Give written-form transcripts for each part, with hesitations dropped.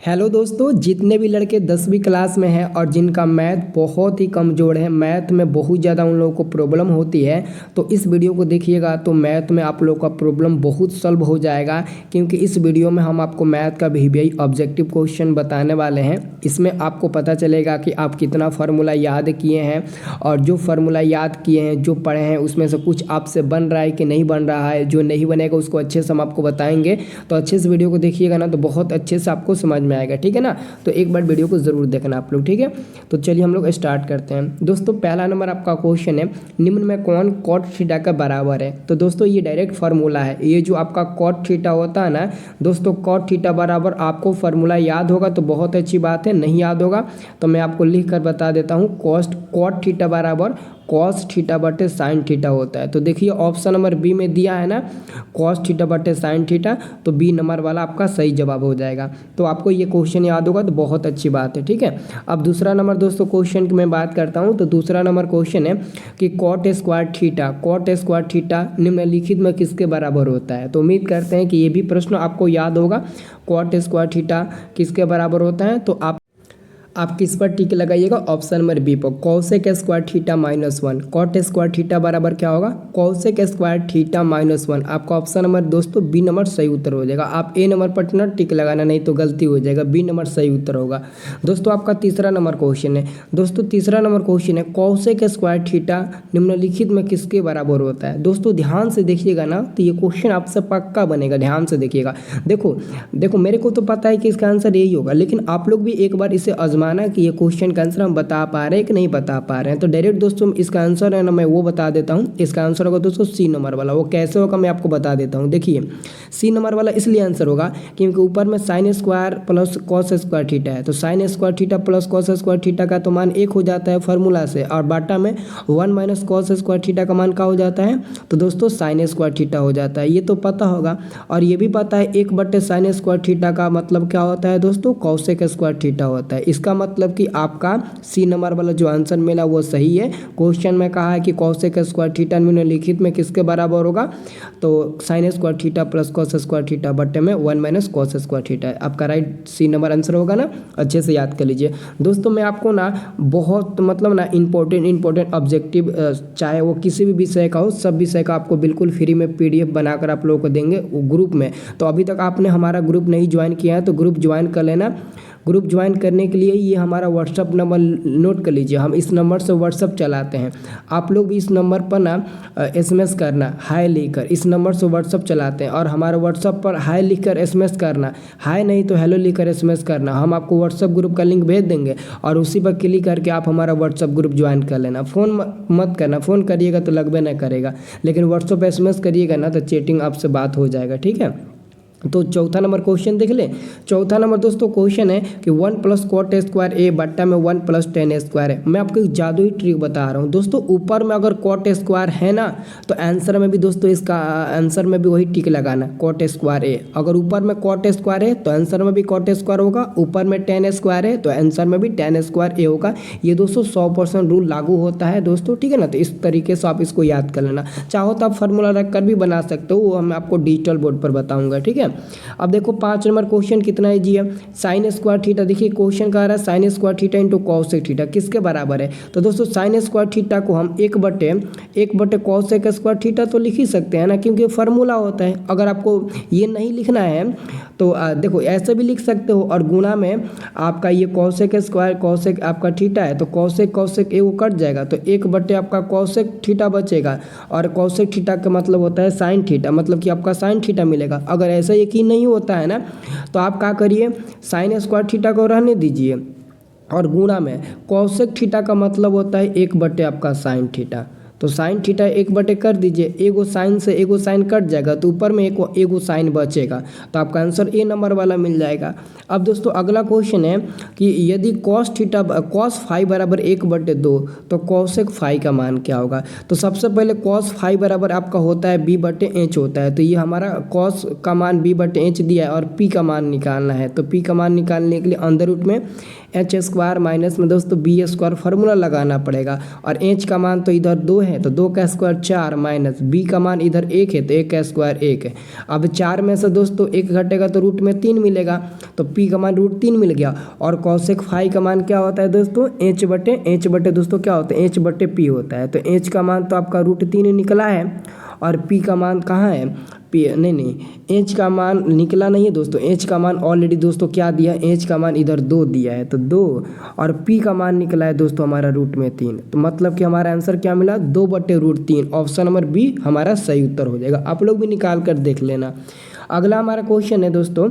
Hello दोस्तों, जितने भी लड़के 10वीं क्लास में हैं और जिनका मैथ बहुत ही कमज़ोर है, मैथ में बहुत ज़्यादा उन लोगों को प्रॉब्लम होती है, तो इस वीडियो को देखिएगा तो मैथ में आप लोगों का प्रॉब्लम बहुत सॉल्व हो जाएगा। क्योंकि इस वीडियो में हम आपको मैथ का वीवीआई ऑब्जेक्टिव क्वेश्चन बताने वाले हैं। इसमें आपको पता चलेगा कि आप कितना फार्मूला याद किए हैं और जो फार्मूला याद किए हैं, जो पढ़े हैं, उसमें से कुछ आपसे बन रहा है कि नहीं बन रहा है। जो नहीं बनेगा उसको अच्छे से हम आपको बताएंगे, तो अच्छे से वीडियो को देखिएगा ना, तो बहुत अच्छे से आपको समझ में आएगा। ठीक है ना, तो एक बार वीडियो को जरूर देखना आप लोग। ठीक है, तो चलिए हम लोग स्टार्ट करते हैं। दोस्तों पहला नंबर आपका क्वेश्चन है, निम्न में कौन कॉट थीटा का बराबर है। तो दोस्तों ये डायरेक्ट फार्मूला है। ये जो आपका कॉट थीटा होता है ना दोस्तों, कॉट थीटा बराबर आपको फार्मूला याद होगा तो बहुत अच्छी बात है, नहीं याद होगा तो मैं आपको लिख कर बता देता हूँ। कॉट थीटा बराबर कॉस थीटा बटे साइन थीटा होता है। तो देखिए ऑप्शन नंबर बी में दिया है ना, कॉस थीटा बटे साइन थीटा, तो बी नंबर वाला आपका सही जवाब हो जाएगा। तो आपको ये क्वेश्चन याद होगा तो बहुत अच्छी बात है। ठीक है, अब दूसरा नंबर दोस्तों क्वेश्चन की मैं बात करता हूँ। तो दूसरा नंबर क्वेश्चन है कि कॉट स्क्वायर थीटा निम्नलिखित में किसके बराबर होता है। तो उम्मीद करते हैं कि ये भी प्रश्न आपको याद होगा। कॉट स्क्वायर थीटा किसके बराबर होता है, तो आप किस पर टिक लगाइएगा, ऑप्शन नंबर बी पर, cosec square theta -1। Cot square theta बराबर क्या होगा, कॉसेक स्क्वायर थीटा -1। आपका ऑप्शन नंबर दोस्तों बी नंबर सही उत्तर हो जाएगा। आप ए नंबर पर ना टिक लगाना, नहीं तो गलती हो जाएगा, बी नंबर सही उत्तर होगा। दोस्तों आपका तीसरा नंबर क्वेश्चन है। दोस्तों तीसरा नंबर क्वेश्चन है, कॉसेक स्क्वायर थीटा निम्नलिखित में किसके बराबर होता है। दोस्तों ध्यान से देखिएगा ना, तो ये क्वेश्चन आपसे पक्का बनेगा, ध्यान से देखिएगा। देखो मेरे को तो पता है कि इसका आंसर यही होगा, लेकिन आप लोग भी एक बार इसे आजमाना कि ये क्वेश्चन का आंसर हम बता पा रहे हैं कि नहीं बता पा रहे हैं। तो डायरेक्ट दोस्तों इसका आंसर है ना, मैं वो बता देता हूँ। इसका आंसर होगा दोस्तों सी नंबर वाला। वो कैसे होगा मैं आपको बता देता हूँ। देखिए सी नंबर वाला इसलिए आंसर होगा क्योंकि ऊपर में sine square plus cos square theta है। तो sine square theta plus cos square theta का तो मान 1 हो जाता है फार्मूला से, और बाटा में 1 माइनस कॉस स्क्वायर थीटा का मान क्या हो जाता है, तो दोस्तों साइन स्क्वायर थीटा हो जाता है। ये तो पता होगा, और ये भी पता है 1 बटे साइन स्क्वायर थीटा का मतलब क्या होता है दोस्तों, कॉसेक स्क्वायर थीटा होता है। इसका मतलब कि आपका सी नंबर वाला जो आंसर मिला वो सही है। क्वेश्चन में कहा है कि कॉसेक स्क्वायर थीटा निम्नलिखित में किसके बराबर होगा, तो sine square theta plus cos square theta बटे में 1 माइनस कॉस स्क्वायर थीटा है। आपका राइट सी नंबर आंसर होगा ना, अच्छे से याद कर लीजिए। दोस्तों मैं आपको ना बहुत मतलब ना इंपॉर्टेंट ऑब्जेक्टिव, चाहे वो किसी भी विषय का हो, सब विषय का आपको बिल्कुल फ्री में PDF बनाकर आप लोगों को देंगे ग्रुप में। तो अभी तक आपने हमारा ग्रुप नहीं ज्वाइन किया है तो ग्रुप ज्वाइन कर लेना। ग्रुप ज्वाइन करने के लिए ये हमारा व्हाट्सअप नंबर नोट कर लीजिए, हम इस नंबर से व्हाट्सअप चलाते हैं। आप लोग भी इस नंबर पर ना SMS करना, हाय लिखकर, इस नंबर से व्हाट्सअप चलाते हैं। और हमारे व्हाट्सअप पर हाय लिखकर SMS करना, हाय नहीं तो हेलो लिखकर SMS करना। हम आपको व्हाट्सअप ग्रुप का लिंक भेज देंगे और उसी पर क्लिक करके आप हमारा व्हाट्सअप ग्रुप ज्वाइन कर लेना। फ़ोन मत करना, फ़ोन करिएगा तो लगभग नहीं करेगा, लेकिन व्हाट्सअप SMS करिएगा ना तो चैटिंग आपसे बात हो जाएगा। ठीक है, तो चौथा नंबर क्वेश्चन देख ले। चौथा नंबर दोस्तों क्वेश्चन है कि 1 प्लस कॉट स्क्वायर ए बट्टा में 1 प्लस टेन स्क्वायर है। मैं आपको एक जादुई ट्रिक बता रहा हूँ दोस्तों। ऊपर में अगर कॉट स्क्वायर है ना, तो आंसर में भी दोस्तों इसका आंसर में भी वही टिक लगाना, कॉट स्क्वायर ए। अगर ऊपर में कॉट स्क्वायर है तो आंसर में भी कॉट स्क्वायर होगा, ऊपर में टेन स्क्वायर है तो आंसर में भी टेन स्क्वायर ए होगा। ये दोस्तों 100% रूल लागू होता है दोस्तों। ठीक है ना, तो इस तरीके से आप इसको याद कर लेना। चाहो तो आप फार्मूला रख कर भी बना सकते हो, वो मैं आपको डिजिटल बोर्ड पर बताऊंगा। ठीक है, अब देखो 5 नंबर क्वेश्चन कितना इजी है। साइन स्क्वायर थीटा, देखिए क्वेश्चन कह रहा है sine square theta into cosec theta किसके बराबर है। तो दोस्तों साइन स्क्वायर थीटा को हम 1 बटे कॉसेक स्क्वायर थीटा तो लिख ही सकते हैं ना, क्योंकि फार्मूला होता है। अगर आपको ये नहीं लिखना है तो देखो ऐसे भी लिख सकते हो, और गुणा में आपका ये कॉसेक स्क्वायर कॉसेक आपका थीटा है तो कॉसेक ए वो कट जाएगा, तो 1 बटे आपका कॉसेक थीटा बचेगा, और कॉसेक थीटा का मतलब होता है साइन थीटा, मतलब कि आपका साइन थीटा मिलेगा। अगर ऐसा यकीन नहीं होता है ना, तो आप क्या करिए, साइन स्क्वायर थीटा को रहने दीजिए और गुणा में कॉसेक थीटा का मतलब होता है 1 बटे आपका साइन थीटा। तो साइन थीटा 1 बटे कर दीजिए, एगो साइन से एगो साइन कट जाएगा तो ऊपर में एगो साइन बचेगा, तो आपका आंसर ए नंबर वाला मिल जाएगा। अब दोस्तों अगला क्वेश्चन है कि यदि कॉस फाई बराबर 1 बटे 2 तो कॉसेक फाई का मान क्या होगा। तो सबसे पहले कॉस फाई बराबर आपका होता है b बटे एच होता है। तो ये हमारा कॉस का मान b बटे एच दिया है और p का मान निकालना है। तो p का मान निकालने के लिए अंदर रूट में एच स्क्वायर माइनस में दोस्तों बी स्क्वायर फार्मूला लगाना पड़ेगा, और एच का मान तो इधर 2 है तो 2 का स्क्वायर 4 माइनस बी का मान इधर 1 है तो 1 का स्क्वायर 1 है। अब 4 में से दोस्तों 1 घटेगा तो रूट में 3 मिलेगा, तो पी का मान √3 मिल गया। और कॉसेक फाई का मान क्या होता है दोस्तों, एच बटे दोस्तों क्या होता है, एच बटे पी होता है। तो एच का मान तो आपका √3 निकला है और पी का मान कहाँ है, पी नहीं एच का मान निकला नहीं है दोस्तों, एच का मान ऑलरेडी दोस्तों क्या दिया, एच का मान इधर 2 दिया है तो 2 और पी का मान निकला है दोस्तों हमारा √3। तो मतलब कि हमारा आंसर क्या मिला, 2/√3। ऑप्शन नंबर बी हमारा सही उत्तर हो जाएगा। आप लोग भी निकाल कर देख लेना। अगला हमारा क्वेश्चन है दोस्तों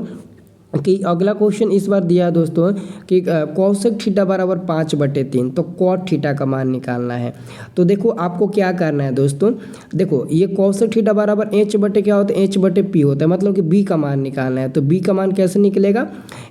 कि अगला क्वेश्चन इस बार दिया है दोस्तों कि कॉसेक थीटा बराबर 5/3, तो कॉट थीटा का मान निकालना है। तो देखो आपको क्या करना है दोस्तों, देखो ये कॉसेक थीटा बराबर एच बटे क्या होता है, एच बटे पी होता है, मतलब कि बी का मान निकालना है। तो बी का मान कैसे निकलेगा,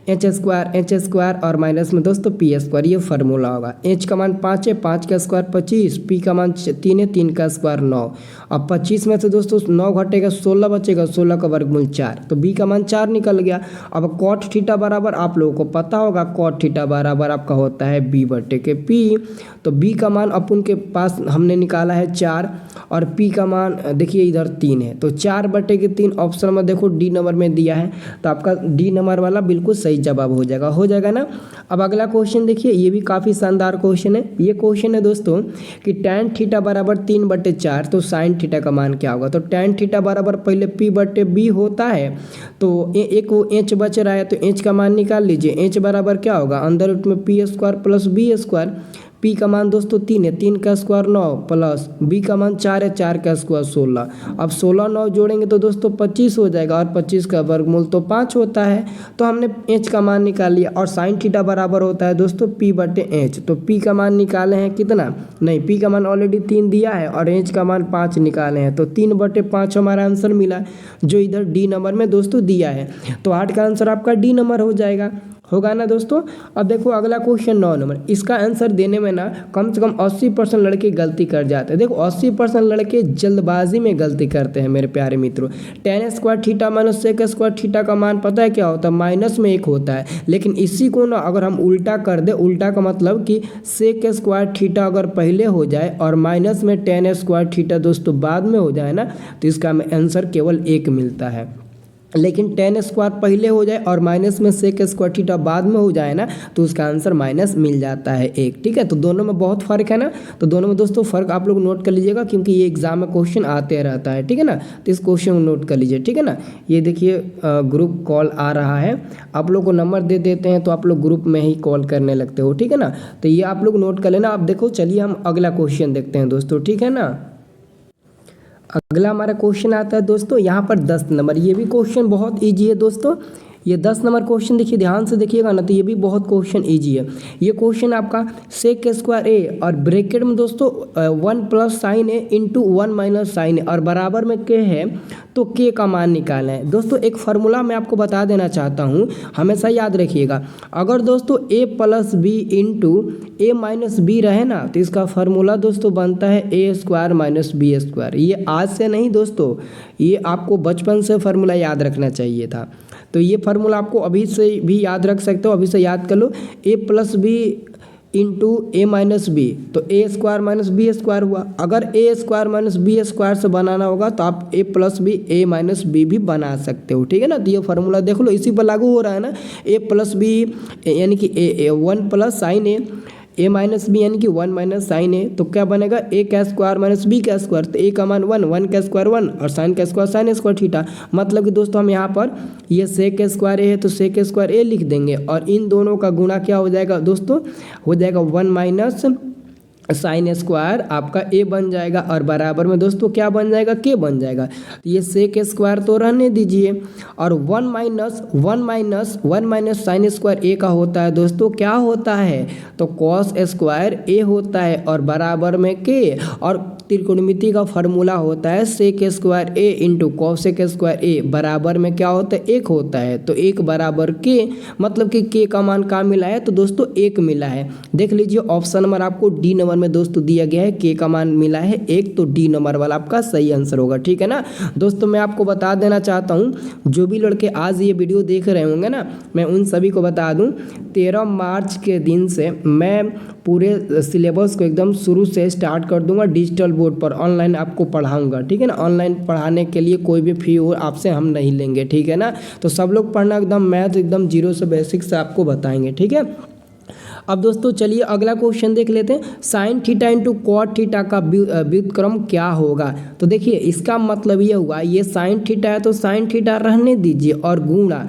एच स्क्वायर और माइनस में दोस्तों पी स्क्वायर, ये फार्मूला होगा। एच का मान 5 है, 5 का स्क्वायर 25, पी का मान 3 है, 3 का स्क्वायर 9। अब 25 में से दोस्तों 9 घटेगा 16 बचेगा, 16 का वर्गमूल 4, तो बी का मान 4 निकल गया। अब कॉट थीटा बराबर आप लोगों को पता होगा, कॉट थीटा बराबर आपका होता है बी बटे के पी। तो बी का मान अपन के पास हमने निकाला है 4 और पी का मान देखिए इधर 3 है, तो 4/3 ऑप्शन में देखो डी नंबर में दिया है, तो आपका डी नंबर वाला बिल्कुल सही जवाब हो जाएगा ना। अब अगला क्वेश्चन देखिए, ये भी काफ़ी शानदार क्वेश्चन है। ये क्वेश्चन है दोस्तों कि tan थीटा बराबर 3/4, तो साइन थीटा का मान क्या होगा। तो tan थीटा बराबर पहले p बटे b होता है, तो एक वो एच बच रहा है तो एच का मान निकाल लीजिए। एच बराबर क्या होगा, अंदर रूट में P square plus B square. P का मान दोस्तों 3 है, 3 का स्क्वायर 9 प्लस बी का मान 4 है, 4 का स्क्वायर 16। अब 16 9 जोड़ेंगे तो दोस्तों 25 हो जाएगा और 25 का वर्गमूल तो 5 होता है। तो हमने एच का मान निकाल लिया और साइन थीटा बराबर होता है दोस्तों पी बटे एच। तो पी का मान निकाले हैं कितना, नहीं पी का मान ऑलरेडी 3 दिया है और एच का मान 5 निकाले हैं, तो 3/5 हमारा आंसर मिला जो इधर डी नंबर में दोस्तों दिया है। तो 8 का आंसर आपका डी नंबर होगा ना दोस्तों। अब देखो अगला क्वेश्चन 9 नंबर, इसका आंसर देने में ना कम से कम 80% लड़के गलती कर जाते हैं। देखो 80% लड़के जल्दबाजी में गलती करते हैं मेरे प्यारे मित्रों। tan square theta minus sec square theta का मान पता है क्या होता है, माइनस में 1 होता है। लेकिन इसी को ना अगर हम उल्टा कर दे, उल्टा का मतलब कि sec स्क्वायर थीटा अगर पहले हो जाए और माइनस में tan स्क्वायर थीटा दोस्तों बाद में हो जाए ना, तो इसका आंसर केवल 1 मिलता है। लेकिन tan स्क्वायर पहले हो जाए और माइनस में sec स्क्वायर थीटा बाद में हो जाए ना, तो उसका आंसर माइनस मिल जाता है 1। ठीक है, तो दोनों में बहुत फ़र्क है ना। तो दोनों में दोस्तों फ़र्क आप लोग नोट कर लीजिएगा, क्योंकि ये एग्जाम में क्वेश्चन आते रहता है। ठीक है ना, तो इस क्वेश्चन को नोट कर लीजिए। ठीक है ना, ये देखिए ग्रुप कॉल आ रहा है, आप लोग को नंबर दे देते हैं तो आप लोग ग्रुप में ही कॉल करने लगते हो। ठीक है ना, तो ये आप लोग नोट कर लेना। अब देखो चलिए हम अगला क्वेश्चन देखते हैं दोस्तों। ठीक है ना, अगला हमारा क्वेश्चन आता है दोस्तों यहाँ पर 10 नंबर। ये भी क्वेश्चन बहुत इजी है दोस्तों। ये 10 नंबर क्वेश्चन देखिए ध्यान से देखिएगा ना, तो ये भी बहुत क्वेश्चन इजी है। ये क्वेश्चन आपका sec स्क्वायर ए और ब्रैकेट में दोस्तों 1 प्लस साइन ए इंटू 1 माइनस साइन ए और बराबर में के है, तो के का मान निकालना है। दोस्तों एक फार्मूला मैं आपको बता देना चाहता हूँ, हमेशा याद रखिएगा। अगर दोस्तों a plus B into A minus B रहे ना, तो इसका फार्मूला दोस्तों बनता है A square minus B square. ये आज से नहीं दोस्तों, ये आपको बचपन से फार्मूला याद रखना चाहिए था। तो ये फार्मूला आपको अभी से भी याद रख सकते हो, अभी से याद कर लो। ए plus B into A minus B, तो ए स्क्वायर माइनस बी स्क्वायर हुआ। अगर ए स्क्वायर माइनस बी स्क्वायर से बनाना होगा तो आप ए प्लस बी ए माइनस बी भी बना सकते हो। ठीक है ना, तो ये फार्मूला देख लो, इसी पर लागू हो रहा है ना। ए प्लस बी यानी कि ए 1 प्लस साइन ए माइनस बी यानी कि 1 माइनस साइन ए, तो क्या बनेगा ए का स्क्वायर माइनस बी का स्क्वायर। तो ए का मान 1, 1 का स्क्वायर 1 और साइन का स्क्वायर साइन स्क्वायर थीटा। मतलब कि दोस्तों हम यहाँ पर ये sec स्क्वायर ए है तो sec स्क्वायर ए लिख देंगे और इन दोनों का गुणा क्या हो जाएगा दोस्तों, हो जाएगा 1 माइनस साइन स्क्वायर आपका ए बन जाएगा और बराबर में दोस्तों क्या बन जाएगा, के बन जाएगा। तो ये sec स्क्वायर तो रहने दीजिए और 1 माइनस साइन स्क्वायर ए का होता है दोस्तों क्या होता है, तो कॉस स्क्वायर ए होता है और बराबर में के, और त्रिकोणमिति का फार्मूला होता है sec स्क्वायर ए इंटू कॉसेक स्क्वायर ए बराबर में क्या होता है, 1 होता है। तो 1 बराबर के, मतलब कि के का मान क्या मिला है, तो दोस्तों 1 मिला है। देख लीजिए ऑप्शन नंबर आपको डी नंबर नंबर में दोस्तों दिया गया है, के का मान मिला है 1, तो डी नंबर वाला आपका सही आंसर होगा। ठीक है ना दोस्तों, मैं आपको बता देना चाहता हूँ, जो भी लड़के आज ये वीडियो देख रहे होंगे ना, मैं उन सभी को बता दूँ 13 मार्च के दिन से मैं पूरे सिलेबस को एकदम शुरू से स्टार्ट कर दूंगा, डिजिटल बोर्ड पर ऑनलाइन आपको पढ़ाऊंगा। ठीक है ना, ऑनलाइन पढ़ाने के लिए कोई भी फी हो आपसे हम नहीं लेंगे। ठीक है ना, तो सब लोग पढ़ना, एकदम मैथ एकदम जीरो से बेसिक से आपको बताएंगे। ठीक है, अब दोस्तों चलिए अगला क्वेश्चन देख लेते हैं। Sine theta into cot theta का व्युत्क्रम क्या होगा? तो देखिए इसका मतलब ये हुआ, ये साइन थीटा है तो साइन थीटा रहने दीजिए और गुणा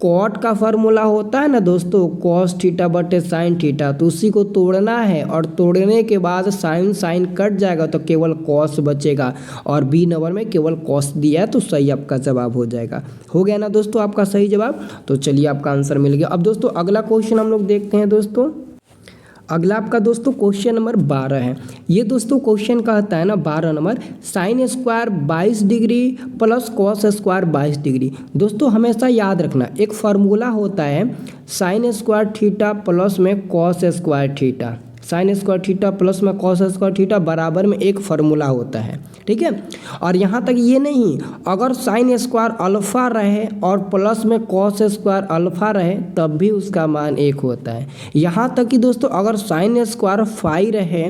कॉट का फार्मूला होता है ना दोस्तों, कॉस थीटा बटे साइन थीटा, तो उसी को तोड़ना है और तोड़ने के बाद साइन साइन कट जाएगा तो केवल कॉस बचेगा, और बी नंबर में केवल कॉस दिया है तो सही आपका जवाब हो जाएगा। हो गया ना दोस्तों आपका सही जवाब, तो चलिए आपका आंसर मिल गया। अब दोस्तों अगला क्वेश्चन हम लोग देखते हैं। दोस्तों अगला आपका दोस्तों क्वेश्चन नंबर 12 है। ये दोस्तों क्वेश्चन कहता है ना 12 number, sine square 22 degree plus cos square 22 degree. दोस्तों हमेशा याद रखना, एक फार्मूला होता है साइन स्क्वायर थीटा प्लस में cos square theta, sine square theta plus में कॉस स्क्वायर थीटा बराबर में एक फार्मूला होता है। ठीक है, और यहाँ तक ये नहीं, अगर साइन स्क्वायर अल्फा रहे और प्लस में कॉस स्क्वायर अल्फा रहे तब भी उसका मान 1 होता है। यहाँ तक कि दोस्तों अगर साइन स्क्वायर फाई रहे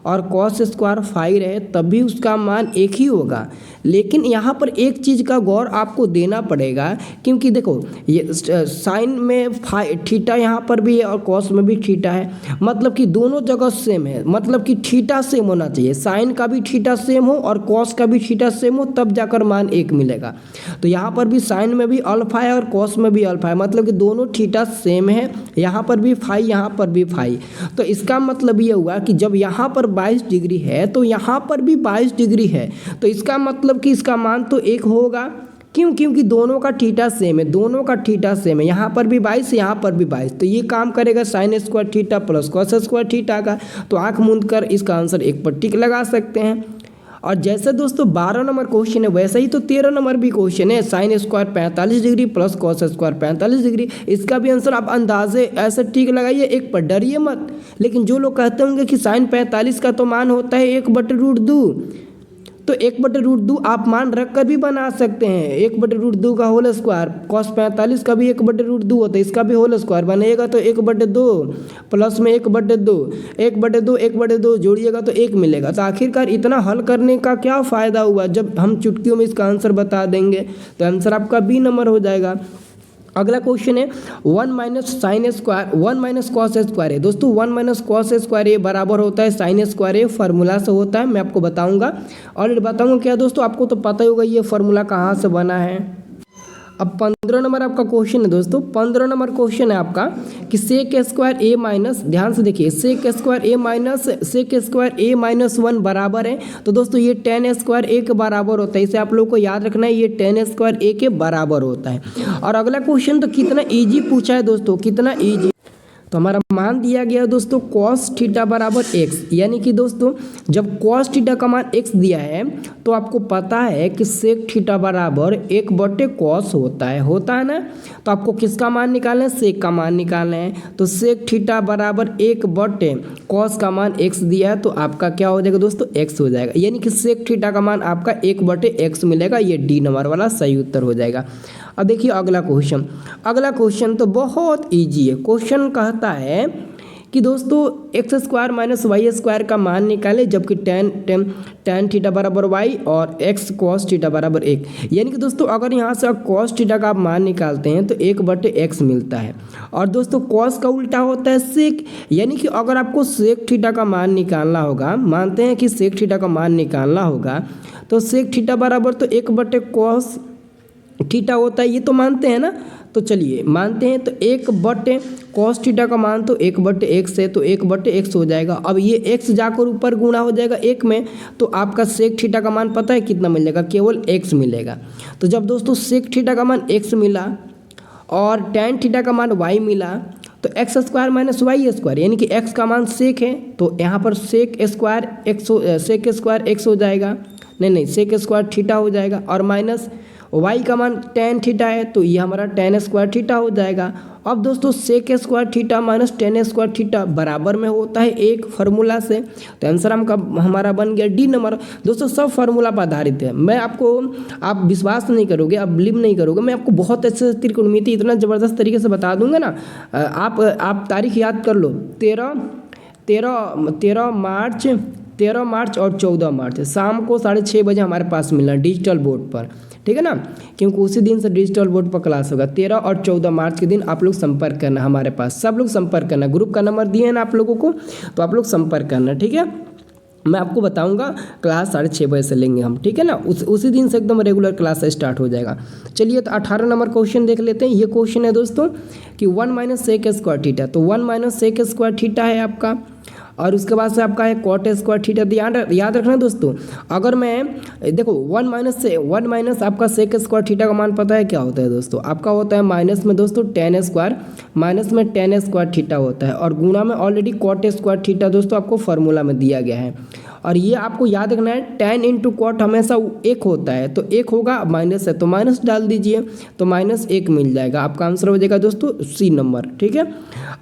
और कॉस स्क्वायर फाई रहे तब भी उसका मान 1 ही होगा। लेकिन यहाँ पर एक चीज़ का गौर आपको देना पड़ेगा, क्योंकि देखो ये साइन में फाई थीटा यहाँ पर भी है और कॉस में भी थीटा है, मतलब कि दोनों जगह सेम है, मतलब कि थीटा सेम होना चाहिए, साइन का भी थीटा सेम हो और कॉस का भी थीटा सेम हो तब जाकर मान 1 मिलेगा। तो यहाँ पर भी साइन में भी अल्फा है और कॉस में भी अल्फा है, मतलब कि दोनों थीटा सेम है, यहाँ पर भी फाई यहाँ पर भी फाई। तो इसका मतलब ये हुआ कि जब यहाँ पर 22 डिग्री है तो यहाँ पर भी 22 डिग्री है, तो इसका मतलब कि इसका मान तो 1 होगा। क्यों? क्योंकि दोनों का थीटा सेम है, दोनों का थीटा सेम है, यहाँ पर भी 22 यहाँ पर भी 22, तो ये काम करेगा sine square theta plus cos square theta का। तो आंख मूंद कर इसका आंसर 1 पर टिक लगा सकते हैं। और जैसे दोस्तों 12 नंबर क्वेश्चन है वैसे ही तो 13 नंबर भी क्वेश्चन है, sine square 45 degree plus cos square 45 degree. इसका भी आंसर आप अंदाजे ऐसे ठीक लगाइए, 1 पर डरिए मत। लेकिन जो लोग कहते होंगे कि साइन 45 का तो मान होता है 1/√2, तो 1/√2 आप मान रख कर भी बना सकते हैं, 1/√2 का होल स्क्वायर, कॉस 45 का भी 1/√2 होता है, इसका भी होल स्क्वायर बनेगा तो 1/2 प्लस में 1/2 1/2 1/2 जोड़िएगा तो 1 मिलेगा। तो आखिरकार इतना हल करने का क्या फ़ायदा हुआ जब हम चुटकियों में इसका आंसर बता देंगे। तो आंसर आपका बी नंबर हो जाएगा। अगला क्वेश्चन है 1 minus sine square 1 minus cos square है। दोस्तों 1 माइनस कॉस स्क्वायर ये बराबर होता है साइन स्क्वायर, ये फार्मूला से होता है, मैं आपको बताऊंगा। ऑलरेडी बताऊंगा क्या दोस्तों, आपको तो पता ही होगा ये फार्मूला कहाँ से बना है। अब 15 नंबर आपका क्वेश्चन है दोस्तों, 15 नंबर क्वेश्चन है आपका कि सेक स्क्वायर ए माइनस, ध्यान से देखिए, सेक स्क्वायर ए माइनस सेक स्क्वायर ए माइनस 1 बराबर है। तो दोस्तों ये tan स्क्वायर ए के बराबर होता है, इसे आप लोग को याद रखना है, ये tan स्क्वायर ए के बराबर होता है। और अगला क्वेश्चन तो कितना ईजी पूछा है दोस्तों, कितना ईजी। तो हमारा मान दिया गया दोस्तों कॉस थीटा बराबर x, यानी कि दोस्तों जब कॉस थीटा का मान x दिया है तो आपको पता है कि सेक थीटा बराबर 1/cos होता है ना। तो आपको किसका मान निकालना है? सेक का मान निकालना है। तो सेक थीटा बराबर 1/cos का मान x दिया है तो आपका क्या हो जाएगा दोस्तों? x हो जाएगा, यानी कि सेक थीटा का मान आपका 1/x मिलेगा। ये डी नंबर वाला सही उत्तर हो जाएगा। अब देखिए अगला क्वेश्चन तो बहुत इजी है। क्वेश्चन कहता है कि दोस्तों X square minus Y square का मान निकालें, जबकि tan थीटा बराबर y और x cos थीटा बराबर 1। यानी कि दोस्तों अगर यहाँ से cos थीटा का आप मान निकालते हैं तो 1/x मिलता है। और दोस्तों cos का उल्टा होता है सेक, यानी कि अगर आपको सेक थीटा का मान निकालना होगा, मानते हैं कि सेक थीटा का मान निकालना होगा, तो सेक थीटा बराबर तो 1/cos थीटा होता है, ये तो मानते हैं ना। तो चलिए मानते हैं, तो 1/cos थीटा का मान तो 1/x है, तो 1/x हो जाएगा। अब ये x जाकर ऊपर गुणा हो जाएगा 1 में, तो आपका सेक थीटा का मान पता है कितना मिलेगा? केवल x मिलेगा। तो जब दोस्तों सेक थीटा का मान x मिला और tan थीटा का मान y मिला, तो X square minus Y square, यानी कि x का मान सेक है, तो यहाँ पर सेक स्क्वायर x हो जाएगा, नहीं सेक स्क्वायर थीटा हो जाएगा, और माइनस y का मान tan थीटा है तो ये हमारा tan स्क्वायर थीटा हो जाएगा। अब दोस्तों sec square theta minus tan square theta बराबर में होता है एक फार्मूला से, तो आंसर हमारा बन गया डी नंबर। दोस्तों सब फार्मूला पर आधारित है, मैं आपको, आप विश्वास नहीं करोगे, आप बिलीव नहीं करोगे, मैं आपको बहुत अच्छे से त्रिकोणमिति इतना ज़बरदस्त तरीके से बता दूंगा ना। आप तारीख याद कर लो, 13 मार्च और 14 मार्च शाम को 6:30 बजे हमारे पास मिलना डिजिटल बोर्ड पर, ठीक है ना, क्योंकि उसी दिन से डिजिटल बोर्ड पर क्लास होगा। 13 और 14 मार्च के दिन आप लोग संपर्क करना हमारे पास, सब लोग संपर्क करना, ग्रुप का नंबर दिए हैं ना आप लोगों को, तो आप लोग संपर्क करना, ठीक है। मैं आपको बताऊंगा, क्लास 6:30 बजे से लेंगे हम, ठीक है ना, उसी दिन से एकदम रेगुलर क्लास स्टार्ट हो जाएगा। चलिए तो 18 नंबर क्वेश्चन देख लेते हैं। ये क्वेश्चन है दोस्तों कि 1 माइनस सेक स्क्वायर थीटा, तो 1 माइनस सेक स्क्वायर थीटा है आपका, और उसके बाद से आपका है कॉट स्क्वायर थीटा। तो याद रखना दोस्तों, अगर मैं देखो 1 माइनस आपका सेक स्क्वायर थीटा का मान पता है क्या होता है दोस्तों, आपका होता है माइनस में दोस्तों टेन स्क्वायर, माइनस में टेन स्क्वायर थीटा होता है, और गुणा में ऑलरेडी कॉट स्क्वायर थीटा दोस्तों आपको फार्मूला में दिया गया है। और ये आपको याद रखना है, टेन इंटू कॉट हमेशा 1 होता है, तो 1 होगा, माइनस है तो माइनस डाल दीजिए, तो -1 मिल जाएगा, आपका आंसर हो जाएगा दोस्तों सी नंबर, ठीक है।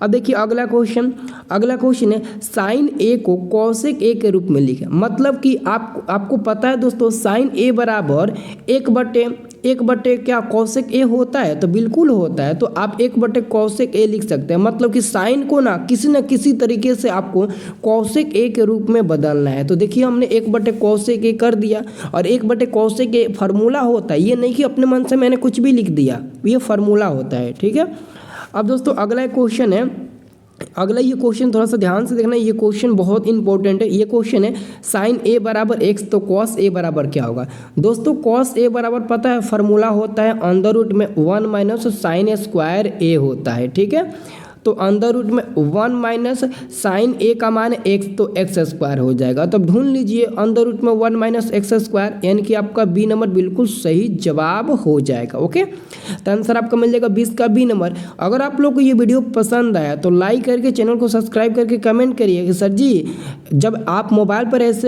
अब देखिए अगला क्वेश्चन है साइन ए को कॉसेक ए के रूप में लिखें। मतलब कि आपको पता है दोस्तों साइन ए बराबर 1/1 क्या कॉसेक ए होता है, तो बिल्कुल होता है, तो आप 1/1 कॉसेक ए लिख सकते हैं। मतलब कि साइन को ना किसी तरीके से आपको कॉसेक ए के रूप में बदलना है। तो देखिए हमने 1/1 कॉसेक ए कर दिया, और 1/1 कॉसेक ए फार्मूला होता है, ये नहीं कि अपने मन से मैंने कुछ भी लिख दिया, ये फार्मूला होता है, ठीक है। अब दोस्तों अगला क्वेश्चन है, ये क्वेश्चन थोड़ा सा ध्यान से देखना, ये क्वेश्चन बहुत इंपॉर्टेंट है। ये क्वेश्चन है साइन ए बराबर एक्स, तो कॉस ए बराबर क्या होगा दोस्तों। कॉस ए बराबर पता है फार्मूला होता है अंडर रूट में 1 माइनस साइन स्क्वायर ए होता है, ठीक है। तो अंडर रूट में 1 माइनस साइन ए का मान एक्स, तो एक्स स्क्वायर हो जाएगा। तो ढूंढ लीजिए अंडर रूट में 1 माइनस एक्स स्क्वायर, यानी कि आपका बी नंबर बिल्कुल सही जवाब हो जाएगा, ओके। तो आंसर आपका मिल जाएगा 20 का बी नंबर। अगर आप लोग को ये वीडियो पसंद आया तो लाइक करके चैनल को सब्सक्राइब करके कमेंट करिए कि सर जी जब आप मोबाइल पर ऐसे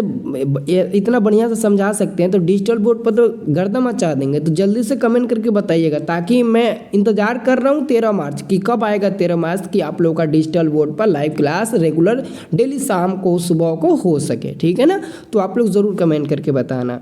इतना बढ़िया से समझा सकते हैं तो डिजिटल बोर्ड पर तो गर्दा मचा देंगे। तो जल्दी से कमेंट करके बताइएगा, ताकि मैं इंतजार कर रहा हूँ 13 मार्च की, कब आएगा 13 मार्च कि आप लोगों का डिजिटल बोर्ड पर लाइव क्लास रेगुलर डेली शाम को सुबह को हो सके, ठीक है ना। तो आप लोग ज़रूर कमेंट करके बताना।